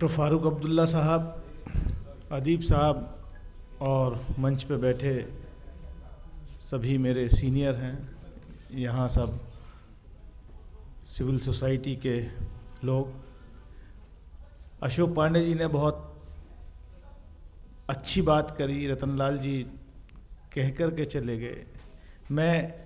Doctor Farooq Abdullah साहब, अदीब साहब और मंच पे बैठे सभी मेरे सीनियर हैं, यहाँ सब सिविल सोसाइटी के लोग। अशोक पांडे जी ने बहुत अच्छी बात करी, रतनलाल जी कह कर के चले गए। मैं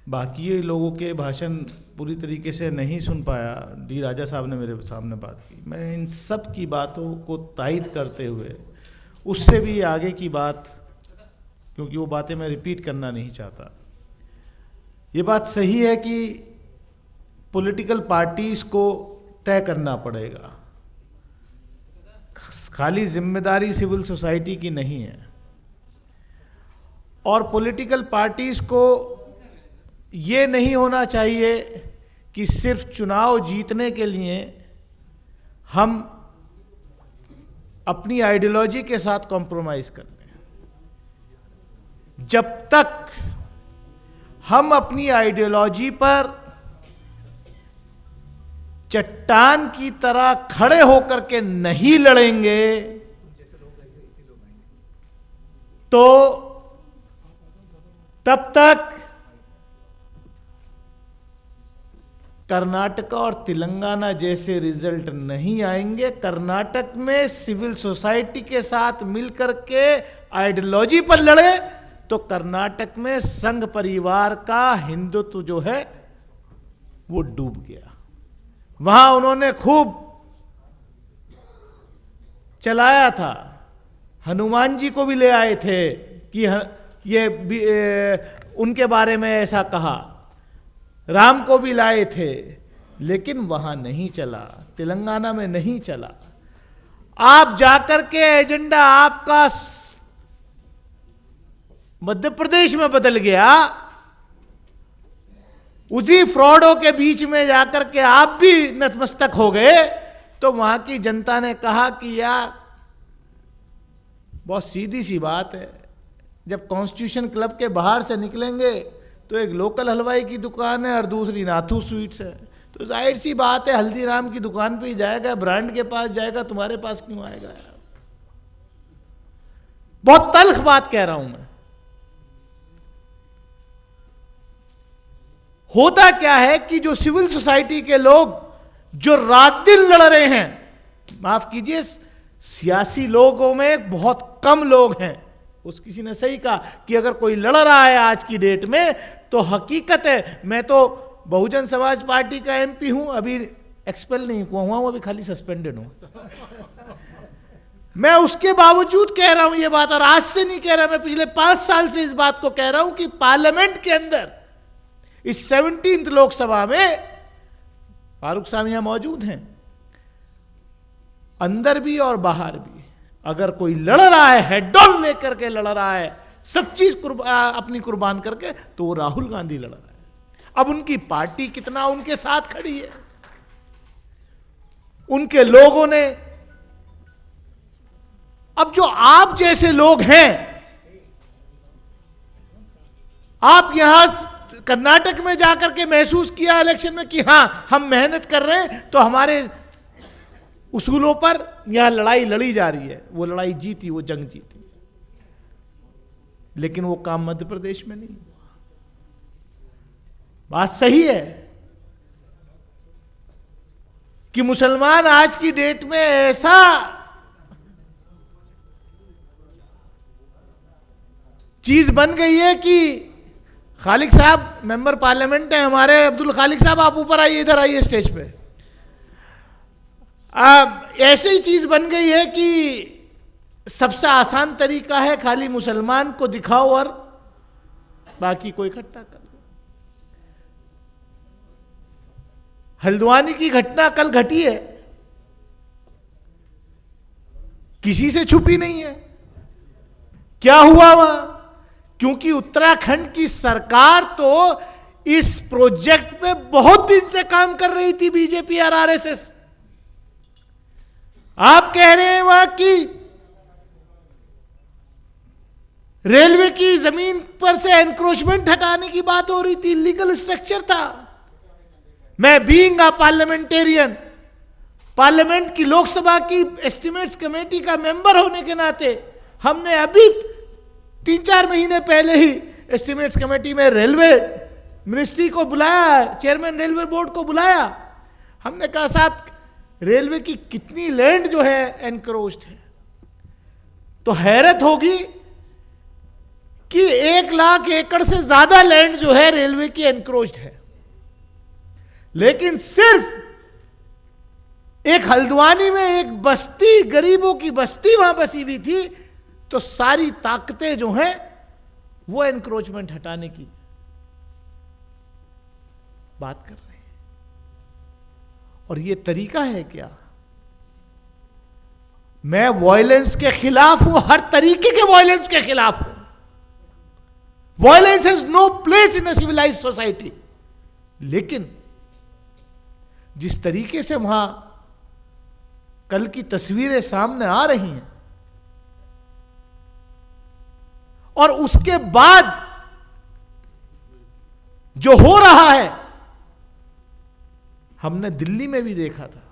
बाकी लोगों के भाषण पूरी तरीके से नहीं सुन पाया, डी राजा साहब ने मेरे सामने बात की। मैं इन सब की बातों को तायद करते हुए उससे भी आगे की बात, क्योंकि वो बातें मैं रिपीट करना नहीं चाहता। ये बात सही है कि पॉलिटिकल पार्टीज को तय करना पड़ेगा, खाली जिम्मेदारी सिविल सोसाइटी की नहीं है। और पॉलिटिकल पार्टीज को ये नहीं होना चाहिए कि सिर्फ चुनाव जीतने के लिए हम अपनी आइडियोलॉजी के साथ कॉम्प्रोमाइज कर लें। जब तक हम अपनी आइडियोलॉजी पर चट्टान की तरह खड़े होकर के नहीं लड़ेंगे तो तब तक कर्नाटक और तेलंगाना जैसे रिजल्ट नहीं आएंगे। कर्नाटक में सिविल सोसाइटी के साथ मिलकर के आइडियोलॉजी पर लड़े तो कर्नाटक में संघ परिवार का हिंदुत्व जो है वो डूब गया। वहां उन्होंने खूब चलाया था, हनुमान जी को भी ले आए थे कि ये उनके बारे में ऐसा कहा, राम को भी लाए थे, लेकिन वहां नहीं चला, तेलंगाना में नहीं चला। आप जाकर के एजेंडा आपका मध्य प्रदेश में बदल गया, उसी फ्रॉडों के बीच में जाकर के आप भी नतमस्तक हो गए, तो वहां की जनता ने कहा कि यार बहुत सीधी सी बात है, जब कॉन्स्टिट्यूशन क्लब के बाहर से निकलेंगे तो एक लोकल हलवाई की दुकान है और दूसरी नाथू स्वीट्स है, तो जाहिर सी बात है हल्दीराम की दुकान पे ही जाएगा, ब्रांड के पास जाएगा, तुम्हारे पास क्यों आएगा यार। बहुत तल्ख बात कह रहा हूं मैं। होता क्या है कि जो सिविल सोसाइटी के लोग जो रात दिन लड़ रहे हैं, माफ कीजिए सियासी लोगों में बहुत कम लोग हैं, उस किसी ने सही कहा कि अगर कोई लड़ रहा है आज की डेट में तो हकीकत है। मैं तो बहुजन समाज पार्टी का एमपी हूं, अभी एक्सपेल नहीं हुआ हूं, अभी खाली सस्पेंडेड हूं। मैं उसके बावजूद कह रहा हूं ये बात, और आज से नहीं कह रहा, मैं पिछले 5 साल से इस बात को कह रहा हूं कि पार्लियामेंट के अंदर इस 17th लोकसभा में फारूक साहब यहां मौजूद हैं, अंदर भी और बाहर भी, अगर कोई लड़ रहा है, हेड ऑन लेकर के लड़ रहा है, सब चीज अपनी कुर्बान करके, तो वो राहुल गांधी लड़ रहा है। अब उनकी पार्टी कितना उनके साथ खड़ी है, उनके लोगों ने, अब जो आप जैसे लोग हैं, आप यहां कर्नाटक में जाकर के महसूस किया इलेक्शन में कि हां हम मेहनत कर रहे हैं, तो हमारे उसूलों पर यहां लड़ाई लड़ी जा रही है। वो लड़ाई जीती, वो जंग जीती, लेकिन वो काम मध्य प्रदेश में नहीं हुआ। बात सही है कि मुसलमान आज की डेट में ऐसा चीज बन गई है कि खालिक साहब मेंबर पार्लियामेंट है हमारे, अब्दुल खालिक साहब आप ऊपर आइए, इधर आइए स्टेज पे। ऐसी चीज बन गई है कि सबसे आसान तरीका है खाली मुसलमान को दिखाओ और बाकी को इकट्ठा कर लो। हल्द्वानी की घटना कल घटी है, किसी से छुपी नहीं है। क्या हुआ वहां? क्योंकि उत्तराखंड की सरकार तो इस प्रोजेक्ट पे बहुत दिन से काम कर रही थी, बीजेपी और आरएसएस। आप कह रहे हैं वहां की रेलवे की जमीन पर से एनक्रोचमेंट हटाने की बात हो रही थी, लीगल स्ट्रक्चर था। मैं बीइंग अ पार्लियामेंटेरियन, पार्लियामेंट की, लोकसभा की एस्टिमेट्स कमेटी का मेंबर होने के नाते हमने अभी 3-4 महीने पहले ही एस्टिमेट्स कमेटी में रेलवे मिनिस्ट्री को बुलाया, चेयरमैन रेलवे बोर्ड को बुलाया। हमने कहा साहब रेलवे की कितनी लैंड जो है एनक्रोच्ड है, तो हैरत होगी कि 1 लाख एकड़ से ज्यादा लैंड जो है रेलवे की एनक्रोच्ड है, लेकिन सिर्फ एक हल्द्वानी में एक बस्ती, गरीबों की बस्ती वहां बसी हुई थी, तो सारी ताकतें जो हैं वो एनक्रोचमेंट हटाने की बात कर रहे हैं। और ये तरीका है क्या? मैं वायलेंस के खिलाफ हूं, हर तरीके के वायलेंस के खिलाफ हूं। Violence has no place in a civilised society. लेकिन जिस तरीके से वहां कल की तस्वीरें सामने आ रही हैं, और उसके बाद जो हो रहा है, हमने दिल्ली में भी देखा था।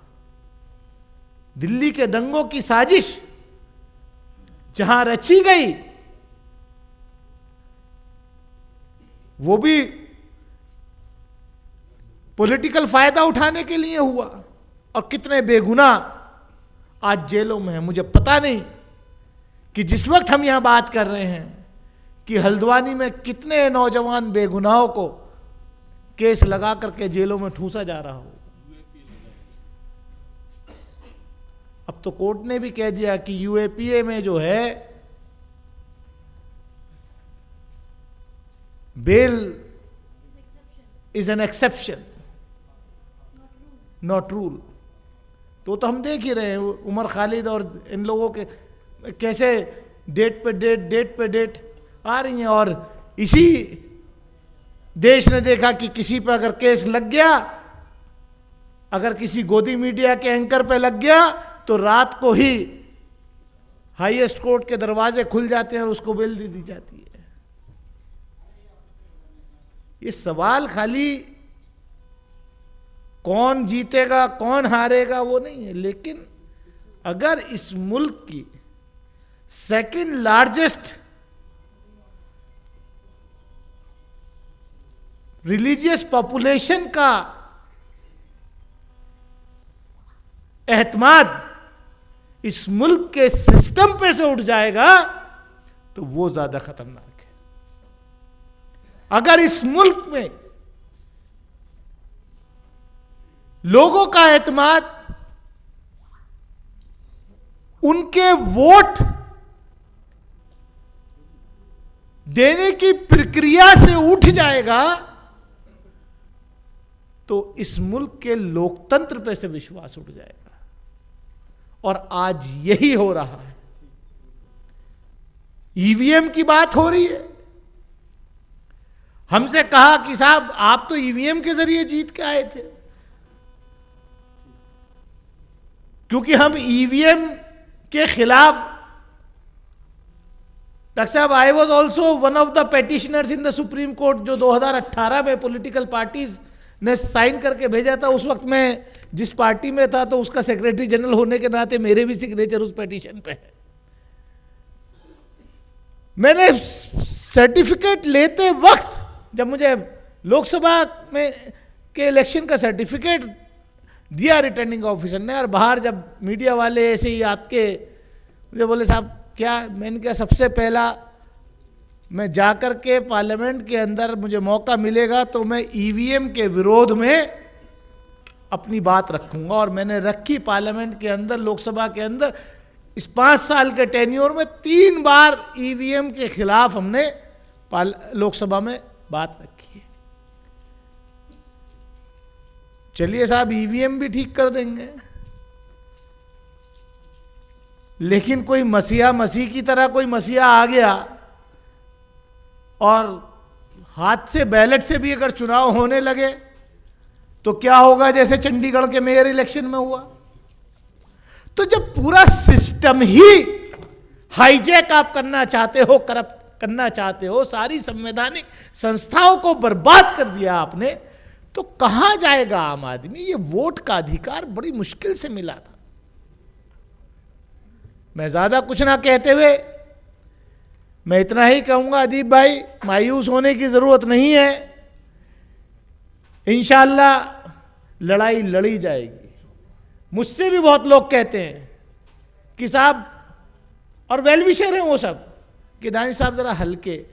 दिल्ली के दंगों की साजिश जहां रची गई, वो भी पॉलिटिकल फायदा उठाने के लिए हुआ, और कितने बेगुनाह आज जेलों में है। मुझे पता नहीं कि जिस वक्त हम यहां बात कर रहे हैं कि हल्द्वानी में कितने नौजवान बेगुनाहों को केस लगा करके जेलों में ठूंसा जा रहा हो। अब तो कोर्ट ने भी कह दिया कि यूएपीए में जो है bail is an exception, not rule. तो हम देख ही रहे हैं उमर खालिद और इन लोगों के कैसे डेट पे डेट आ रही हैं। और इसी देश ने देखा कि किसी पे अगर केस लग गया, अगर किसी गोदी मीडिया के एंकर पे लग गया, तो रात को ही हाईएस्ट कोर्ट के दरवाजे खुल जाते हैं और उसको बेल दे दी जाती है। ये सवाल खाली कौन जीतेगा कौन हारेगा वो नहीं है, लेकिन अगर इस मुल्क की सेकंड लार्जेस्ट रिलीजियस पॉपुलेशन का एहतमाद इस मुल्क के सिस्टम पे से उठ जाएगा, तो वो ज्यादा खतरनाक है। अगर इस मुल्क में लोगों का एतमाद उनके वोट देने की प्रक्रिया से उठ जाएगा, तो इस मुल्क के लोकतंत्र पे से विश्वास उठ जाएगा। और आज यही हो रहा है। ईवीएम की बात हो रही है। हमसे कहा कि साहब आप तो ईवीएम के जरिए जीत के आए थे, क्योंकि हम ईवीएम के खिलाफ। डॉक्टर साहब, I was also one of the petitioners in the supreme court, जो 2018 में पॉलिटिकल पार्टीज ने साइन करके भेजा था। उस वक्त मैं जिस पार्टी में था, तो उसका सेक्रेटरी जनरल होने के नाते मेरे भी सिग्नेचर उस पेटिशन पे है। मैंने सर्टिफिकेट लेते वक्त, जब मुझे लोकसभा में के इलेक्शन का सर्टिफिकेट दिया रिटर्निंग ऑफिसर ने, और बाहर जब मीडिया वाले ऐसे ही आके मुझे बोले साहब क्या, मैंने कहा सबसे पहला मैं जाकर के पार्लियामेंट के अंदर मुझे मौका मिलेगा तो मैं ईवीएम के विरोध में अपनी बात रखूंगा। और मैंने रखी पार्लियामेंट के अंदर, लोकसभा के अंदर। इस 5 साल के टेन्योर में 3 बार ईवीएम के खिलाफ हमने लोकसभा में बात रखी है। चलिए साहब, ईवीएम भी ठीक कर देंगे, लेकिन कोई मसीह की तरह कोई मसीहा आ गया और हाथ से बैलेट से भी अगर चुनाव होने लगे, तो क्या होगा जैसे चंडीगढ़ के मेयर इलेक्शन में हुआ। तो जब पूरा सिस्टम ही हाईजैक आप करना चाहते हो, करप्ट करना चाहते हो, सारी संवैधानिक संस्थाओं को बर्बाद कर दिया आपने, तो कहां जाएगा आम आदमी? ये वोट का अधिकार बड़ी मुश्किल से मिला था। मैं ज्यादा कुछ ना कहते हुए मैं इतना ही कहूंगा, अदीप भाई मायूस होने की जरूरत नहीं है, इंशाअल्लाह लड़ाई लड़ी जाएगी। मुझसे भी बहुत लोग कहते हैं कि साहब, और वेल विशर हैं वो सब, कि दानिश साहब जरा हल्के,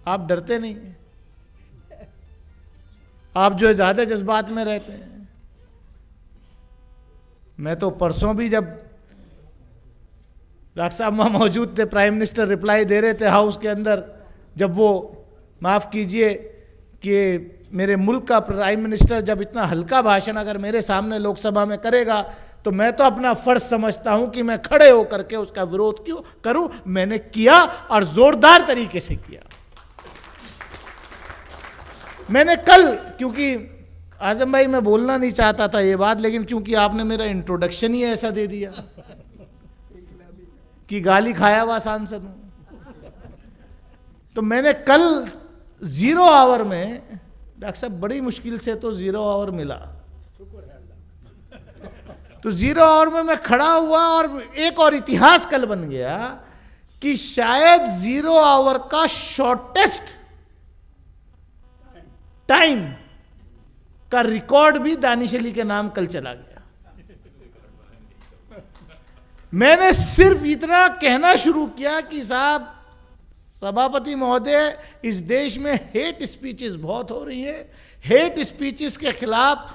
आप डरते नहीं हैं, आप जो है ज्यादा जज्बात में रहते हैं। मैं तो परसों भी जब डॉक्टर साहब वहां मौजूद थे, प्राइम मिनिस्टर रिप्लाई दे रहे थे हाउस के अंदर, जब वो, माफ कीजिए कि मेरे मुल्क का प्राइम मिनिस्टर जब इतना हल्का भाषण अगर मेरे सामने लोकसभा में करेगा तो मैं तो अपना फर्ज समझता हूं कि मैं खड़े होकर के उसका विरोध क्यों करूं। मैंने किया और जोरदार तरीके से किया। मैंने कल, क्योंकि आजम भाई मैं बोलना नहीं चाहता था ये बात, लेकिन क्योंकि आपने मेरा इंट्रोडक्शन ही ऐसा दे दिया कि गाली खाया हुआ सांसद हूं, तो मैंने कल 0 आवर में, डॉक्टर साहब बड़ी मुश्किल से तो 0 आवर मिला, तो 0 आवर में मैं खड़ा हुआ और एक और इतिहास कल बन गया कि शायद 0 आवर का शॉर्टेस्ट टाइम का रिकॉर्ड भी दानिश अली के नाम कल चला गया। मैंने सिर्फ इतना कहना शुरू किया कि साहब, सभापति महोदय, इस देश में हेट स्पीचेस बहुत हो रही है, हेट स्पीचेस के खिलाफ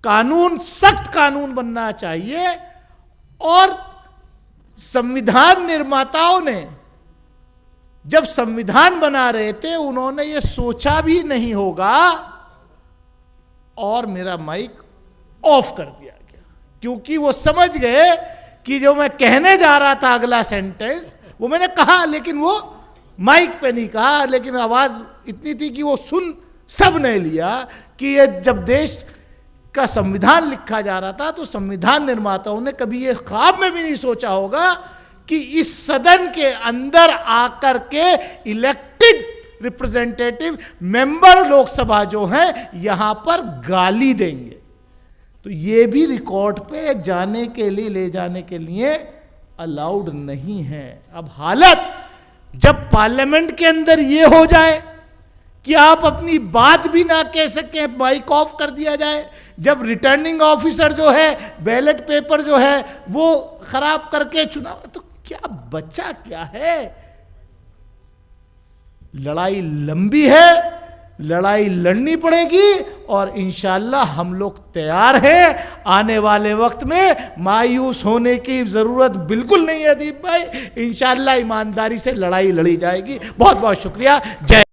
कानून, सख्त कानून बनना चाहिए। और संविधान निर्माताओं ने जब संविधान बना रहे थे उन्होंने ये सोचा भी नहीं होगा, और मेरा माइक ऑफ कर दिया गया क्योंकि वो समझ गए कि जो मैं कहने जा रहा था अगला सेंटेंस वो मैंने कहा, लेकिन वो माइक पे नहीं कहा, लेकिन आवाज इतनी थी कि वो सुन सब ने लिया कि ये जब देश का संविधान लिखा जा रहा था तो संविधान निर्माताओं ने कभी ये ख्वाब में भी नहीं सोचा होगा कि इस सदन के अंदर आकर के इलेक्टेड रिप्रेजेंटेटिव मेंबर लोकसभा जो है यहां पर गाली देंगे। तो ये भी रिकॉर्ड पे जाने के लिए, ले जाने के लिए अलाउड नहीं है। अब हालत जब पार्लियामेंट के अंदर ये हो जाए कि आप अपनी बात भी ना कह सकें, माइक ऑफ कर दिया जाए, जब रिटर्निंग ऑफिसर जो है बैलेट पेपर जो है वो खराब करके चुनाव, तो क्या बचा क्या है? लड़ाई लंबी है, लड़ाई लड़नी पड़ेगी और इंशाअल्लाह हम लोग तैयार हैं। आने वाले वक्त में मायूस होने की जरूरत बिल्कुल नहीं है अदीप भाई, इंशाअल्लाह ईमानदारी से लड़ाई लड़ी जाएगी। बहुत बहुत शुक्रिया। जय